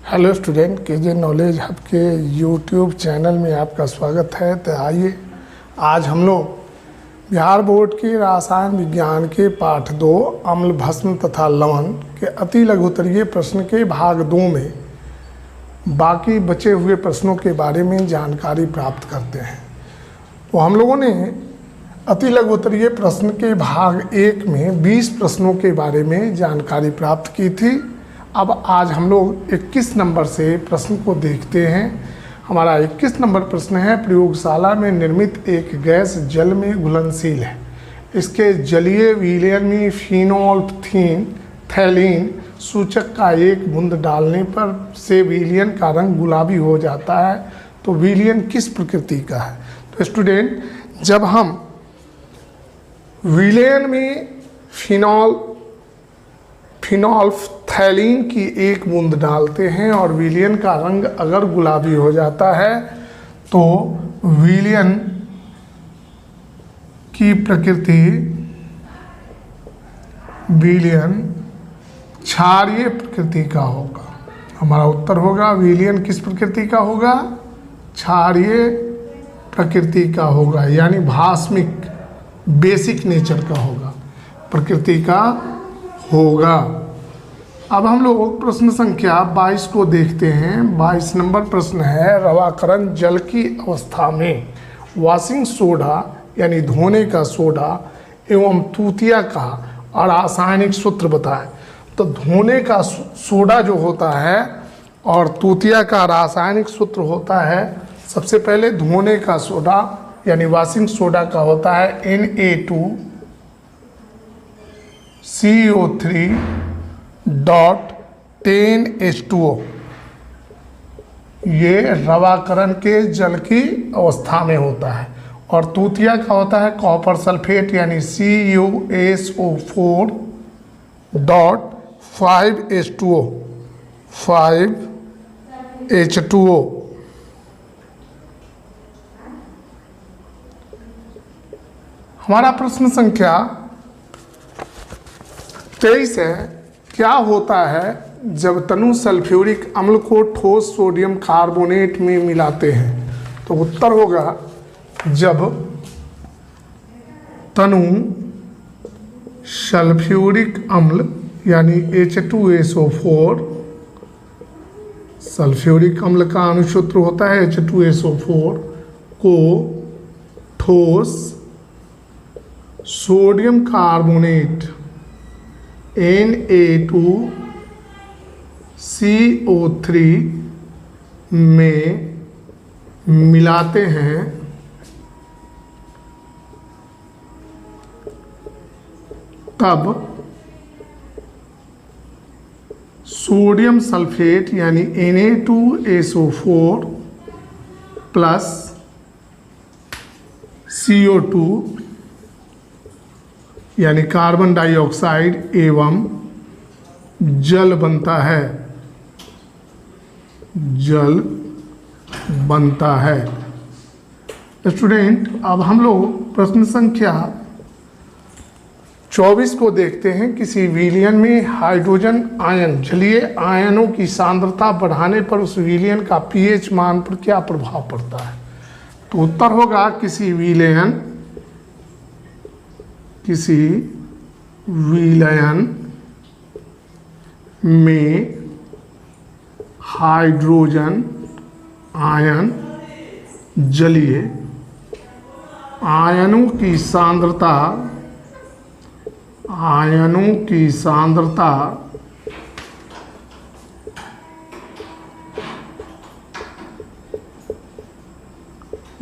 Hello student, KJ knowledge hub के YouTube channel में आपका स्वागत है। तो आइए आज हम लोग बिहार बोर्ड के रसायन विज्ञान के पाठ 2 अम्ल भस्म तथा लवण के अति लघुत्तरीय प्रश्न के भाग 2 में बाकी बचे हुए प्रश्नों के बारे में जानकारी प्राप्त करते हैं। तो हम लोगों ने अति लघुत्तरीय प्रश्न के भाग 1 में 20 प्रश्नों के बारे में जानकारी प्राप्त की थी। अब आज हम लोग 21 नंबर से प्रश्न को देखते हैं। हमारा 21 नंबर प्रश्न है, प्रयोगशाला में निर्मित एक गैस जल में घुलनशील है। इसके जलीय विलयन में फिनोल्फथीन सूचक का एक बूंद डालने पर से विलयन का रंग गुलाबी हो जाता है। तो विलयन किस प्रकृति का है? तो स्टूडेंट, जब हम विलयन में फिनोल्फथैलीन की एक बूंद डालते हैं और विलयन का रंग अगर गुलाबी हो जाता है तो विलयन की प्रकृति विलयन क्षारीय प्रकृति का होगा। हमारा उत्तर होगा विलयन किस प्रकृति का होगा? क्षारीय प्रकृति का होगा, यानी भास्मिक बेसिक नेचर का होगा, प्रकृति का होगा। अब हम लोग प्रश्न संख्या 22 को देखते हैं। 22 नंबर प्रश्न है, रवाकरण जल की अवस्था में वॉशिंग सोडा यानी धोने का सोडा एवं तूतिया का अरासायनिक सूत्र बताएं। तो धोने का सोडा जो होता है और तूतिया का रासायनिक सूत्र होता है, सबसे पहले धोने का सोडा यानी वॉशिंग सोडा का होता है Na2CO3.10H2O। ये रवाकरण के जल की अवस्था में होता है। और तूतिया का होता है कॉपर सल्फेट यानी CuSO4.5H2O 5H2O। हमारा प्रश्न संख्या 23 है, क्या होता है जब तनु सल्फ्यूरिक अम्ल को ठोस सोडियम कार्बोनेट में मिलाते हैं? तो उत्तर होगा जब तनु सल्फ्यूरिक अम्ल यानी H2SO4, सल्फ्यूरिक अम्ल का अणुसूत्र होता है H2SO4 को ठोस सोडियम कार्बोनेट Na2CO3 में मिलाते हैं तब सोडियम सल्फेट यानी Na2SO4 प्लस CO2 यानी कार्बन डाइऑक्साइड एवं जल बनता है, जल बनता है। स्टूडेंट, अब हम लोग प्रश्न संख्या 24 को देखते हैं। किसी विलयन में हाइड्रोजन आयन जलीय आयनों की सांद्रता बढ़ाने पर उस विलयन का पीएच मान पर क्या प्रभाव पड़ता है? तो उत्तर होगा किसी विलयन में हाइड्रोजन आयन जलीय आयनों की सांद्रता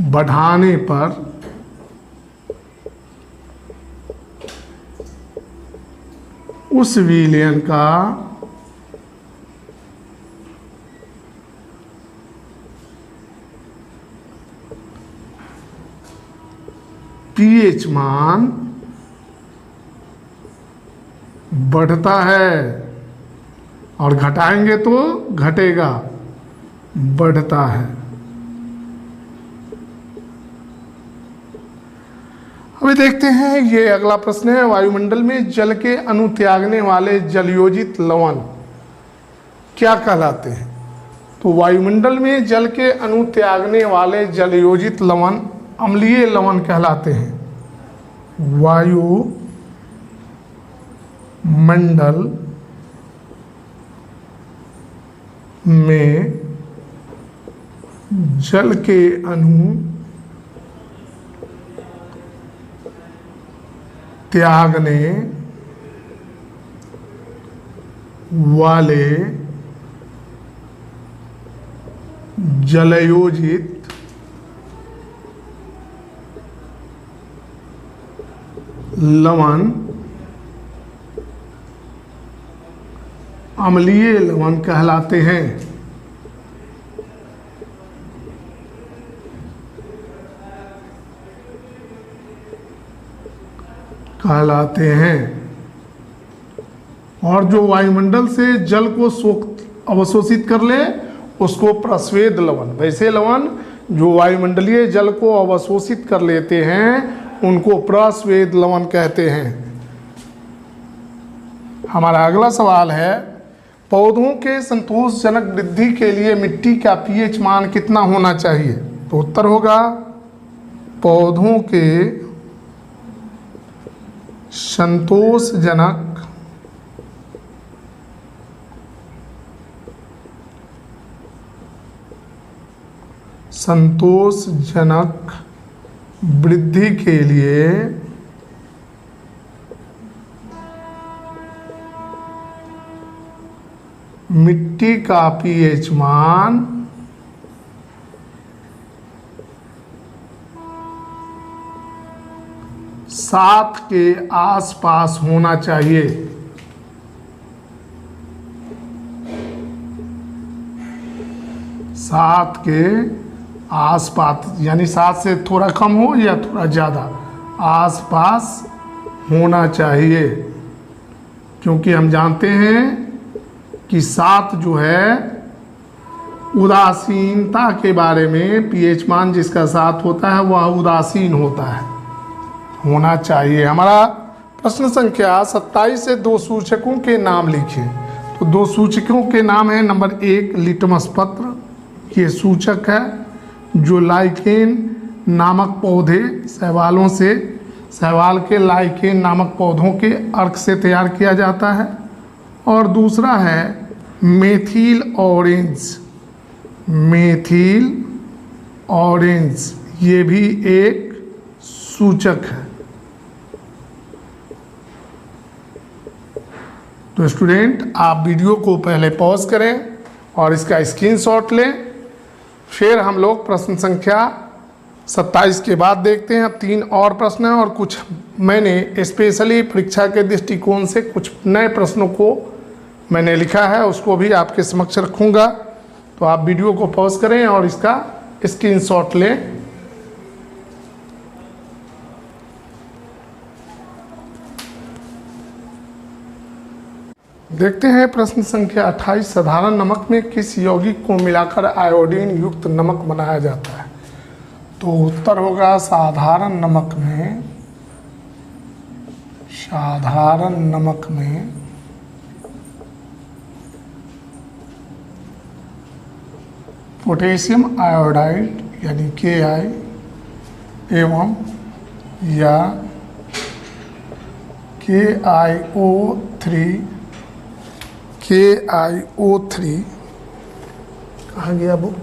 बढ़ाने पर उस विलयन का पीएच मान बढ़ता है और घटाएंगे तो घटेगा, बढ़ता है। अभी देखते हैं, ये अगला प्रश्न है, वायुमंडल में जल के अणु त्यागने वाले जलयोजित लवण क्या कहलाते हैं? तो वायुमंडल में जल के अणु त्यागने वाले जलयोजित लवण अम्लीय लवण कहलाते हैं। वायुमंडल में जल के अणु त्यागने वाले जलयोजित लवण अम्लीय लवण कहलाते हैं। और जो वायुमंडल से जल को अवशोषित कर ले उसको प्रस्वेद लवण, वैसे लवण जो वायुमंडलीय जल को अवशोषित कर लेते हैं उनको प्रस्वेद लवण कहते हैं। हमारा अगला सवाल है, पौधों के संतोषजनक वृद्धि के लिए मिट्टी का पीएच मान कितना होना चाहिए? तो उत्तर होगा पौधों के संतोषजनक वृद्धि के लिए मिट्टी का पीएच मान 7 के आसपास होना चाहिए। 7 के आसपास, यानी 7 से थोड़ा कम हो या थोड़ा ज़्यादा आसपास होना चाहिए, क्योंकि हम जानते हैं कि 7 जो है उदासीनता के बारे में, पीएच मान जिसका 7 होता है वह उदासीन होता है, होना चाहिए। हमारा प्रश्न संख्या 27 से 2 सूचकों के नाम लिखिए। तो 2 सूचकों के नाम है, नंबर 1 लिटमस पत्र, ये सूचक है जो लाइकेन नामक पौधे शैवाल के लाइकेन नामक पौधों के अर्क से तैयार किया जाता है। और दूसरा है मेथिल ऑरेंज, ये भी एक सूचक है। तो स्टूडेंट आप वीडियो को पहले पॉज करें और इसका स्क्रीनशॉट लें, फिर हम लोग प्रश्न संख्या 27 के बाद देखते हैं। अब 3 और प्रश्न हैं और कुछ मैंने स्पेशली परीक्षा के दृष्टिकोण से कुछ नए प्रश्नों को मैंने लिखा है, उसको भी आपके समक्ष रखूँगा। तो आप वीडियो को पॉज करें और इसका स्क्रीनशॉट लें। देखते हैं प्रश्न संख्या 28, साधारण नमक में किस यौगिक को मिलाकर आयोडीन युक्त नमक बनाया जाता है? तो उत्तर होगा साधारण नमक में पोटेशियम आयोडाइड यानी Ki एवं या KiO3 कहाँ गया बुक?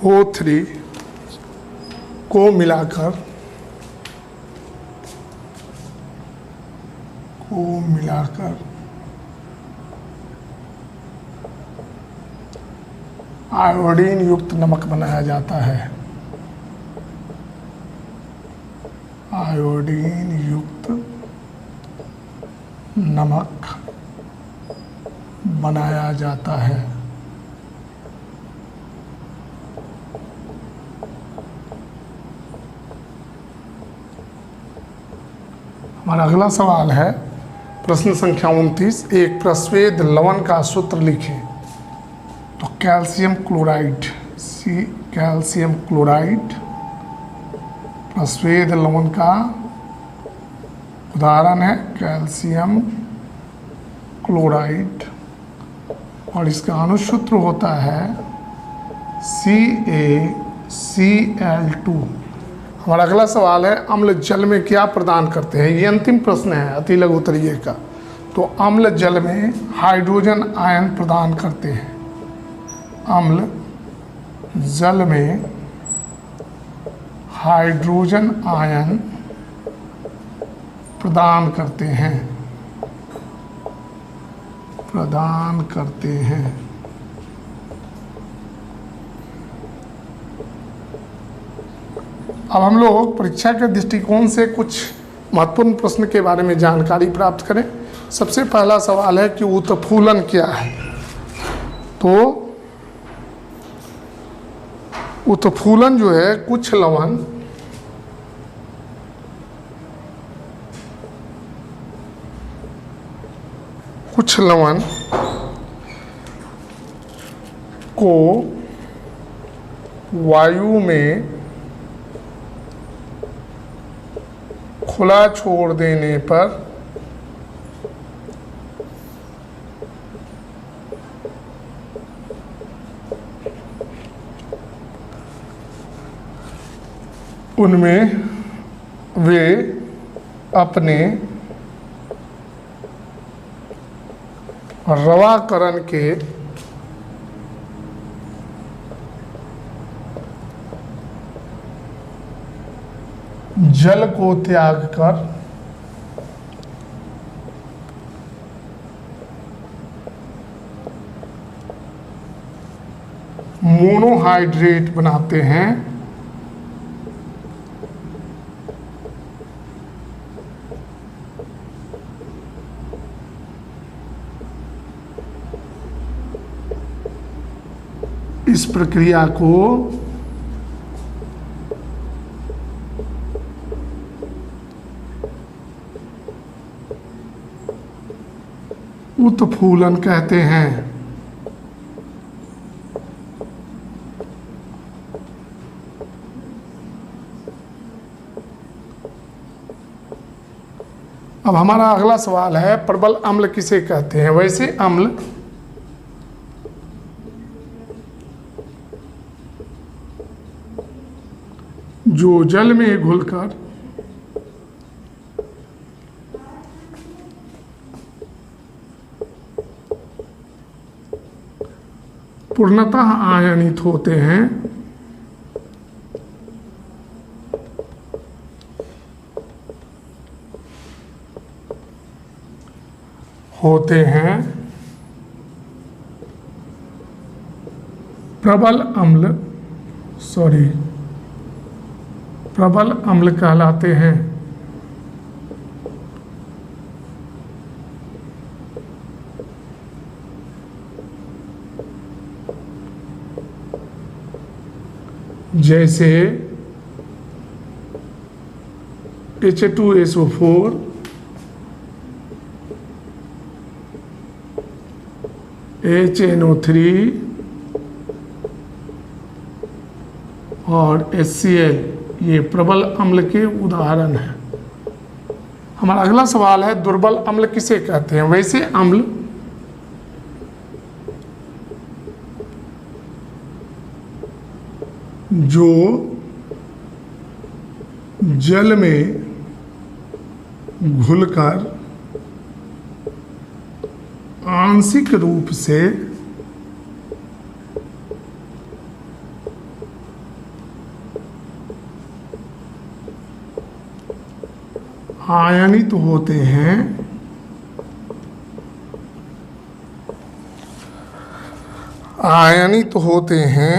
O3 को मिलाकर आयोडीन युक्त नमक बनाया जाता है। आयोडीन युक्त नमक बनाया जाता है। हमारा अगला सवाल है प्रश्न संख्या 29, एक प्रस्वेद लवण का सूत्र लिखें। तो कैल्शियम क्लोराइड सी कैल्शियम क्लोराइड, स्वेद लवण का उदाहरण है कैल्शियम क्लोराइड, और इसका अनुसूत्र होता है CaCl2। हमारा अगला सवाल है अम्ल जल में क्या प्रदान करते हैं। ये अंतिम प्रश्न है अति लघु उत्तरीय का। तो अम्ल जल में हाइड्रोजन आयन प्रदान करते हैं। अम्ल जल में हाइड्रोजन आयन प्रदान करते हैं। अब हम लोग परीक्षा के दृष्टिकोण से कुछ महत्वपूर्ण प्रश्न के बारे में जानकारी प्राप्त करें। सबसे पहला सवाल है कि उत्फूलन क्या है। तो उत्फूलन जो है कुछ लवण को वायु में खुला छोड़ देने पर उनमें वे अपने रवाकरण के जल को त्याग कर मोनोहाइड्रेट बनाते हैं। इस प्रक्रिया को उत्फूलन कहते हैं। अब हमारा अगला सवाल है प्रबल अम्ल किसे कहते हैं। वैसे अम्ल जो जल में घुलकर पूर्णतः आयनित होते हैं, प्रबल अम्ल कहलाते हैं। जैसे H2SO4, HNO3 और HCl, ये प्रबल अम्ल के उदाहरण हैं। हमारा अगला सवाल है दुर्बल अम्ल किसे कहते हैं। वैसे अम्ल जो जल में घुलकर आंशिक रूप से आयनित होते हैं,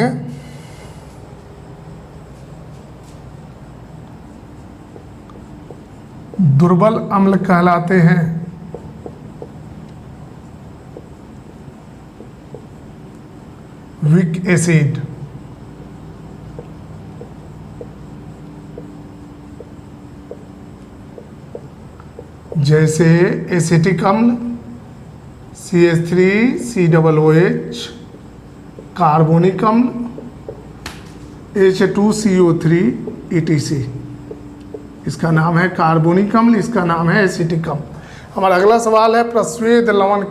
दुर्बल अम्ल कहलाते हैं। वीक एसिड, जैसे एसिटिक अम्ल CH3COOH, कार्बोनिक अम्ल H2CO3 ETC। इसका नाम है कार्बोनिक अम्ल, इसका नाम है एसिटिक अम्ल। हमारा अगला सवाल है प्रस्वेद लवण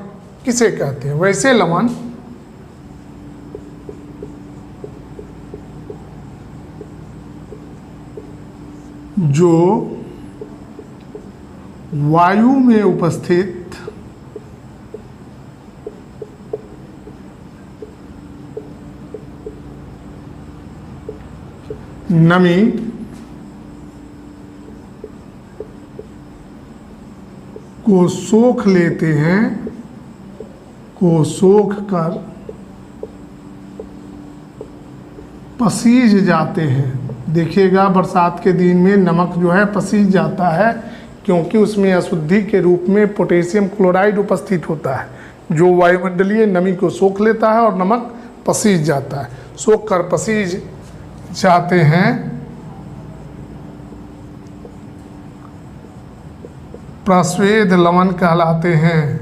किसे कहते हैं? वैसे लवण जो वायु में उपस्थित नमी को सोख लेते हैं, को सोख कर पसीज जाते हैं। देखिएगा बरसात के दिन में नमक जो है पसीज जाता है, क्योंकि उसमें अशुद्धि के रूप में पोटेशियम क्लोराइड उपस्थित होता है, जो वायुमंडलीय नमी को सोख लेता है और नमक पसीज जाता है। सोख कर पसीज जाते हैं, प्रस्वेद लवण कहलाते हैं।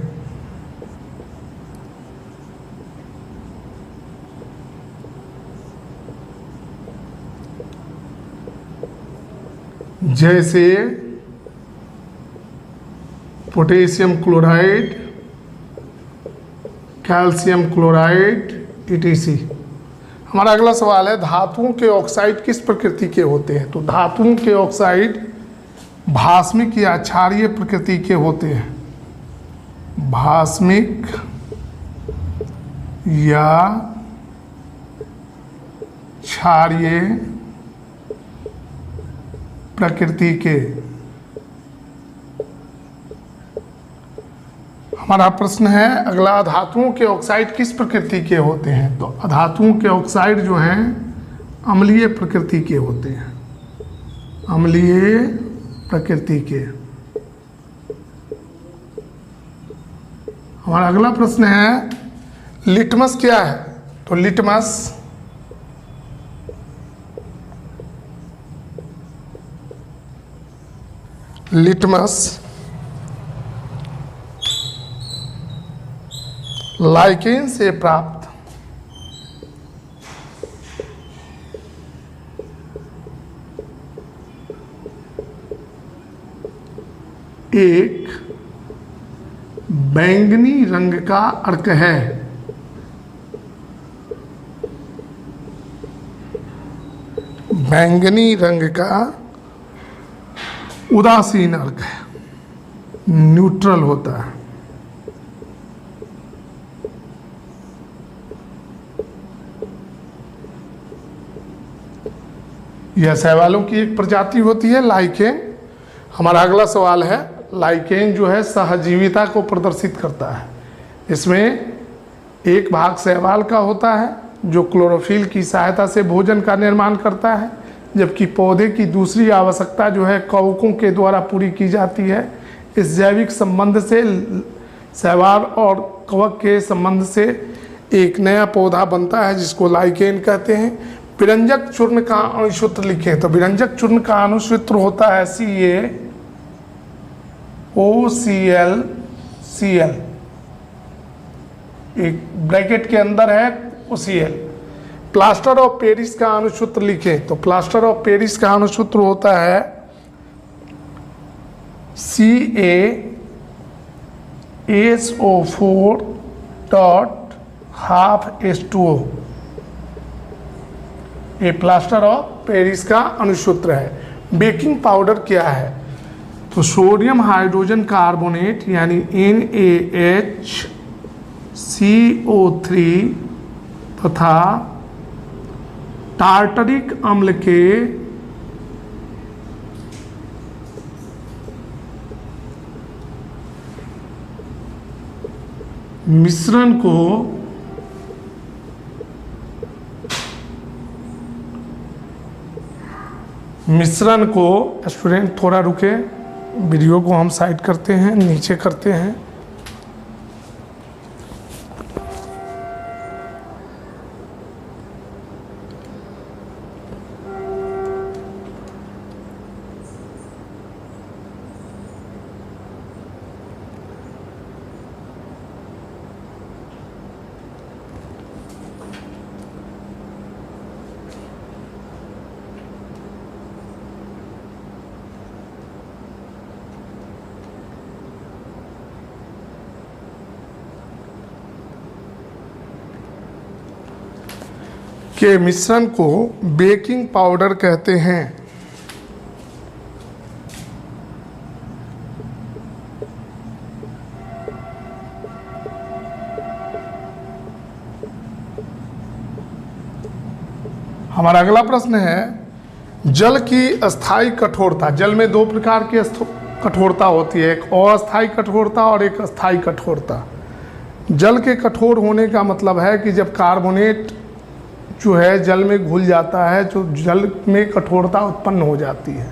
जैसे potassium chloride, calcium chloride ETC। हमारा अगला सवाल है धातुओं के ऑक्साइड किस प्रकृति के होते हैं? तो धातुओं के ऑक्साइड भास्मिक या क्षारीय प्रकृति के होते हैं। भास्मिक या क्षारीय प्रकृति के। हमारा प्रश्न है अगला, धातुओं के ऑक्साइड किस प्रकृति के होते हैं? तो धातुओं के ऑक्साइड जो हैं अम्लीय प्रकृति के होते हैं, अम्लीय प्रकृति के। हमारा अगला प्रश्न है लिटमस क्या है? तो लिटमस लाइकेन से प्राप्त एक बैंगनी रंग का अर्क है। बैंगनी रंग का उदासीन अर्क है, न्यूट्रल होता है। यह शैवालों की एक प्रजाति होती है लाइकेन। हमारा अगला सवाल है लाइकेन जो है सहजीविता को प्रदर्शित करता है। इसमें एक भाग शैवाल का होता है जो क्लोरोफिल की सहायता से भोजन का निर्माण करता है, जबकि पौधे की दूसरी आवश्यकता जो है कवकों के द्वारा पूरी की जाती है। इस जैविक संबंध से शैवाल और कवक के संबंध से एक नया पौधा बनता है जिसको लाइकेन कहते हैं। विरंजक चूर्ण का अणुसूत्र लिखें। तो विरंजक चूर्ण का अणुसूत्र होता है CaOCl, एक ब्रैकेट के अंदर है OCl। प्लास्टर ऑफ पेरिस का अणुसूत्र लिखें। तो प्लास्टर ऑफ पेरिस का अणुसूत्र होता है CaSO4.12H2O। ये प्लास्टर ऑफ पेरिस का अणुसूत्र है। बेकिंग पाउडर क्या है? तो सोडियम हाइड्रोजन कार्बोनेट यानी NaHCO3 तथा टार्टरिक अम्ल के मिश्रण को स्टूडेंट थोड़ा रुके, वीडियो को हम साइड करते हैं, नीचे करते हैं। के मिश्रण को बेकिंग पाउडर कहते हैं। हमारा अगला प्रश्न है, जल की अस्थाई कठोरता। जल में दो प्रकार की कठोरता होती है, एक अस्थाई कठोरता और एक अस्थाई कठोरता। जल के कठोर होने का मतलब है कि जब कार्बोनेट जो है जल में घुल जाता है तो जल में कठोरता उत्पन्न हो जाती है।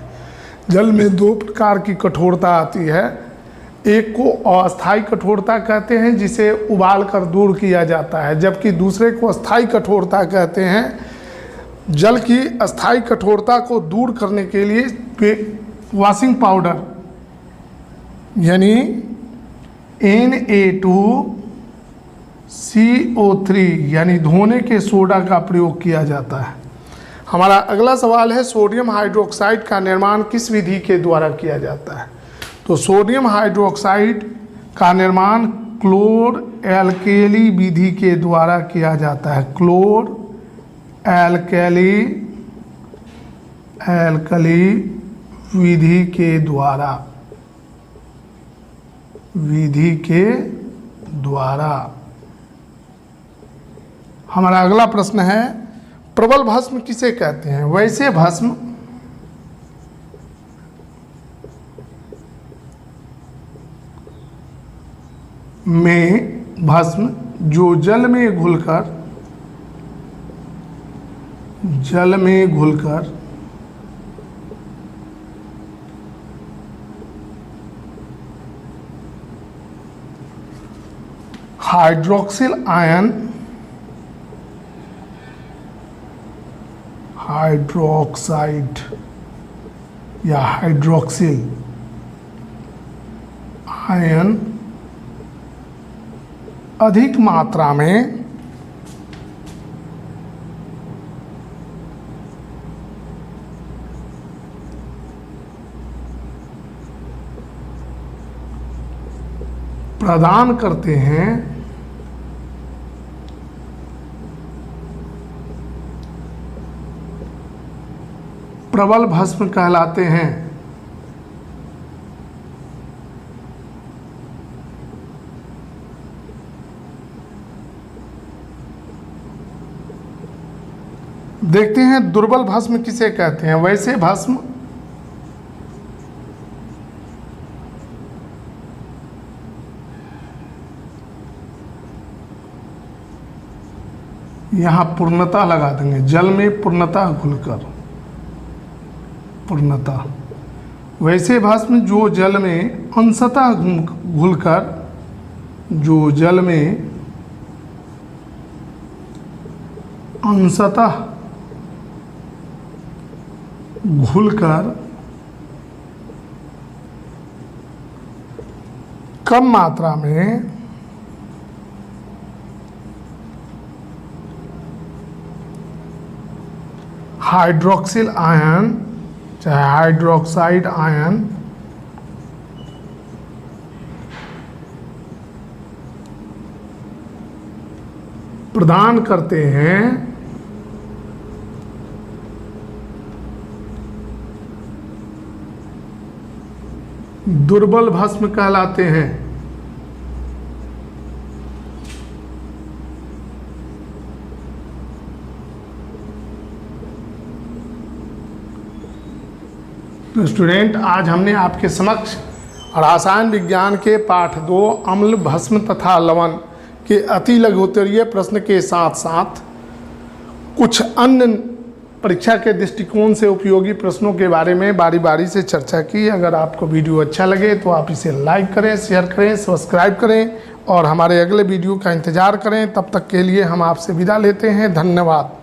जल में दो प्रकार की कठोरता आती है, एक को अस्थाई कठोरता कहते हैं जिसे उबाल कर दूर किया जाता है, जबकि दूसरे को अस्थाई कठोरता कहते हैं। जल की अस्थाई कठोरता को दूर करने के लिए वॉशिंग पाउडर यानी Na2CO3 यानी धोने के सोडा का प्रयोग किया जाता है। हमारा अगला सवाल है, सोडियम हाइड्रोक्साइड का निर्माण किस विधि के द्वारा किया जाता है? तो सोडियम हाइड्रोक्साइड का निर्माण क्लोर एल्केली विधि के द्वारा किया जाता है। क्लोर एल्कली विधि के द्वारा। हमारा अगला प्रश्न है, प्रबल भस्म किसे कहते हैं? वैसे भस्म में भस्म जो जल में घुलकर हाइड्रोक्सिल आयन हाइड्रोक्साइड या हाइड्रोक्सिल आयन अधिक मात्रा में प्रदान करते हैं प्रबल भस्म कहलाते हैं। देखते हैं दुर्बल भस्म किसे कहते हैं? वैसे भस्म यहाँ पूर्णता लगा देंगे, जल में पूर्णता घुलकर, पूर्णता। वैसे भस्म जो जल में अंशतः घुलकर, जो जल में अंशतः घुलकर कम मात्रा में हाइड्रोक्सिल आयन चाहे हाइड्रोक्साइड आयन प्रदान करते हैं दुर्बल भस्म कहलाते हैं। तो स्टूडेंट, आज हमने आपके समक्ष रसायन विज्ञान के पाठ 2 अम्ल भस्म तथा लवण के अति लघुत्तरीय प्रश्न के साथ साथ कुछ अन्य परीक्षा के दृष्टिकोण से उपयोगी प्रश्नों के बारे में बारी बारी से चर्चा की। अगर आपको वीडियो अच्छा लगे तो आप इसे लाइक करें, शेयर करें, सब्सक्राइब करें और हमारे अगले वीडियो का इंतज़ार करें। तब तक के लिए हम आपसे विदा लेते हैं। धन्यवाद।